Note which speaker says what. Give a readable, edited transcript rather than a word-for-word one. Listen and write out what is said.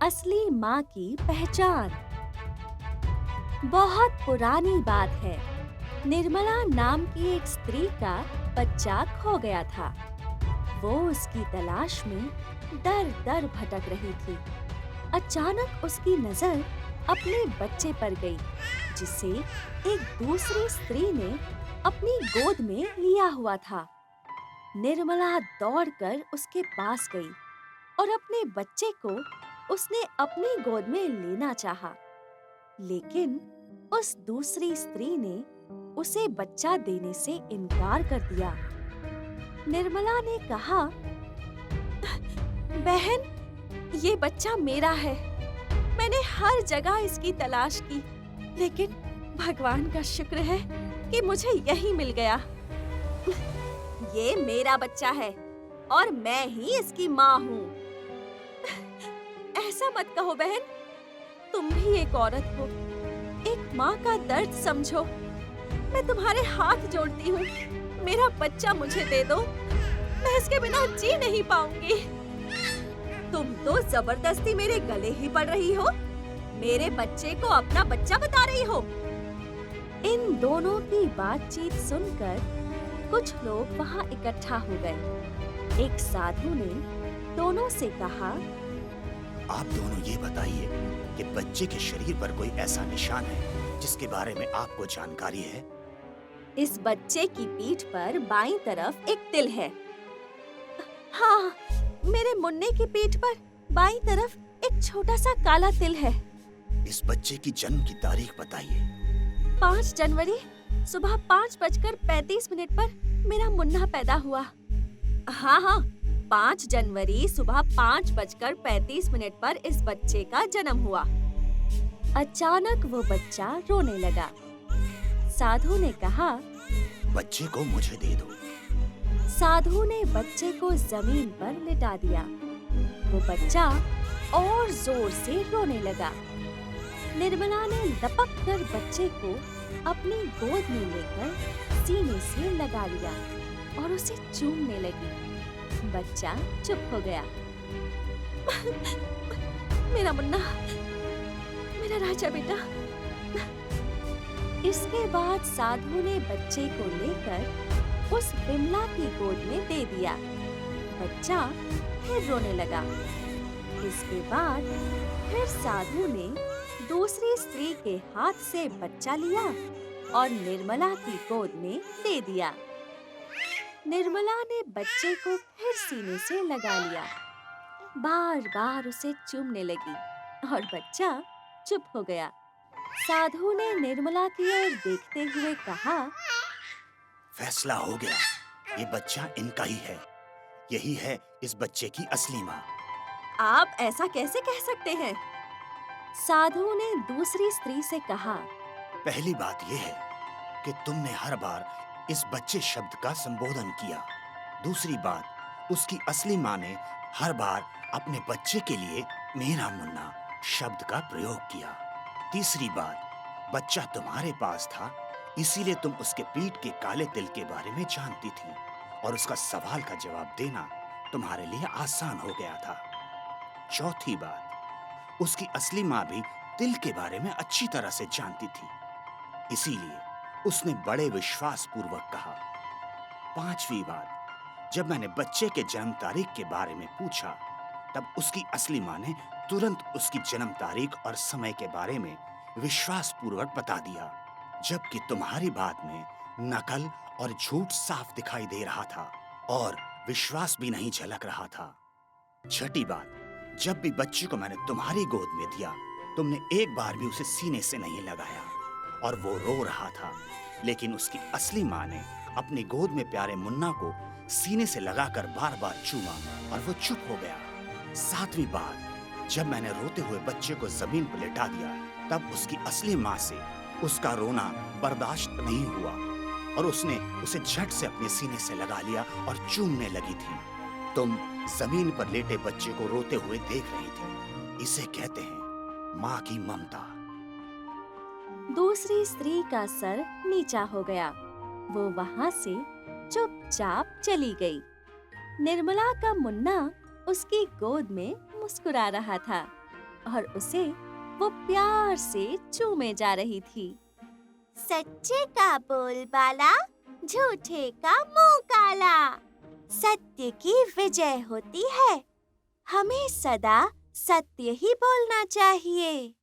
Speaker 1: असली माँ की पहचान। बहुत पुरानी बात है। निर्मला नाम की एक स्त्री का बच्चा खो गया था। वो उसकी तलाश में दर दर भटक रही थी। अचानक उसकी नजर अपने बच्चे पर गई, जिसे एक दूसरी स्त्री ने अपनी गोद में लिया हुआ था। निर्मला दौड़कर उसके पास गई और अपने बच्चे को उसने अपनी गोद में लेना चाहा, लेकिन उस दूसरी स्त्री ने उसे बच्चा देने से इनकार कर दिया। निर्मला ने कहा, बहन, ये बच्चा मेरा है। मैंने हर जगह इसकी तलाश की, लेकिन भगवान का शुक्र है कि मुझे यही मिल गया। ये मेरा बच्चा है और मैं ही इसकी माँ हूँ। ऐसा मत कहो बहन, तुम भी एक औरत हो। एक माँ का दर्द समझो। मैं तुम्हारे हाथ जोड़ती हूँ। मेरा बच्चा मुझे दे दो। मैं इसके बिना जी नहीं पाऊंगी। तुम तो जबरदस्ती मेरे गले ही पड़ रही हो। मेरे बच्चे को अपना बच्चा बता रही हो। इन दोनों की बातचीत सुनकर कुछ लोग वहाँ इकट्ठा हो गए। एक साधु ने दोनों से कहा,
Speaker 2: आप दोनों ये बताइए कि बच्चे के शरीर पर कोई ऐसा निशान है जिसके बारे में आपको जानकारी है?
Speaker 1: इस बच्चे की पीठ पर बाईं तरफ एक तिल है। हाँ, मेरे मुन्ने की पीठ पर बाईं तरफ एक छोटा सा काला तिल है।
Speaker 2: इस बच्चे की जन्म की तारीख बताइए।
Speaker 1: 5 जनवरी सुबह 5:35 पर मेरा मुन्ना पैदा हुआ। हाँ, 5 जनवरी सुबह 5:35 पर इस बच्चे का जन्म हुआ। अचानक वो बच्चा रोने लगा। साधु ने कहा,
Speaker 2: बच्चे को मुझे दे दो।
Speaker 1: साधु ने बच्चे को जमीन पर लिटा दिया। वो बच्चा और जोर से रोने लगा। निर्मला ने लपक कर बच्चे को अपनी गोद में लेकर सीने से लगा लिया और उसे चूमने लगी। बच्चा चुप हो गया। मेरा मुन्ना, मेरा राजा बेटा। इसके बाद साधु ने बच्चे को लेकर उस बिमला की गोद में दे दिया। बच्चा फिर रोने लगा। इसके बाद फिर साधु ने दूसरी स्त्री के हाथ से बच्चा लिया और निर्मला की गोद में दे दिया। निर्मला ने बच्चे को फिर सीने से लगा लिया। बार बार उसे चूमने लगी और बच्चा चुप हो गया। साधु ने निर्मला की ओर देखते हुए कहा,
Speaker 2: फैसला हो गया। ये बच्चा इनका ही है। यही है इस बच्चे की असली माँ।
Speaker 1: आप ऐसा कैसे कह सकते हैं? साधु ने दूसरी स्त्री से कहा,
Speaker 2: पहली बात यह है कि तुमने हर बार इस बच्चे शब्द का संबोधन किया। दूसरी बात, उसकी असली माँ ने हर बार अपने बच्चे के लिए मेरा मुन्ना शब्द का प्रयोग किया। तीसरी बात, बच्चा तुम्हारे पास था, इसीलिए तुम उसके पीठ के काले तिल के बारे में जानती थी और उसका सवाल का जवाब देना तुम्हारे लिए आसान हो गया था। चौथी बात, उसकी असली माँ भी तिल के बारे में अच्छी तरह से जानती थी, इसीलिए उसने बड़े विश्वास पूर्वक कहा। पांचवी बात, जब मैंने बच्चे के जन्म तारीख के बारे में पूछा, तब उसकी असली माँ ने तुरंत उसकी जन्म तारीख और समय के बारे में विश्वास पूर्वक बता दिया, जबकि तुम्हारी बात में नकल और झूठ साफ दिखाई दे रहा था और विश्वास भी नहीं झलक रहा था। छठी बात, जब भी बच्चे को मैंने तुम्हारी गोद में दिया, तुमने एक बार भी उसे सीने से नहीं लगाया और वो रो रहा था, लेकिन उसकी असली माँ ने अपनी गोद में प्यारे मुन्ना को सीने से लगाकर बार बार चूमा और वो चुप हो गया। सातवीं बात, जब मैंने रोते हुए बच्चे को जमीन पर लेटा दिया, तब उसकी असली माँ से उसका रोना बर्दाश्त नहीं हुआ और उसने उसे झट से अपने सीने से लगा लिया और चूमने लगी थी। तुम जमीन पर लेटे बच्चे को रोते हुए देख रही थी। इसे कहते हैं माँ की ममता।
Speaker 1: दूसरी स्त्री का सर नीचा हो गया। वो वहाँ से चुपचाप चली गई। निर्मला का मुन्ना उसकी गोद में मुस्कुरा रहा था। और उसे वो प्यार से चूमे जा रही थी।
Speaker 3: सच्चे का बोलबाला, झूठे का मुंह काला। सत्य की विजय होती है, हमें सदा सत्य ही बोलना चाहिए।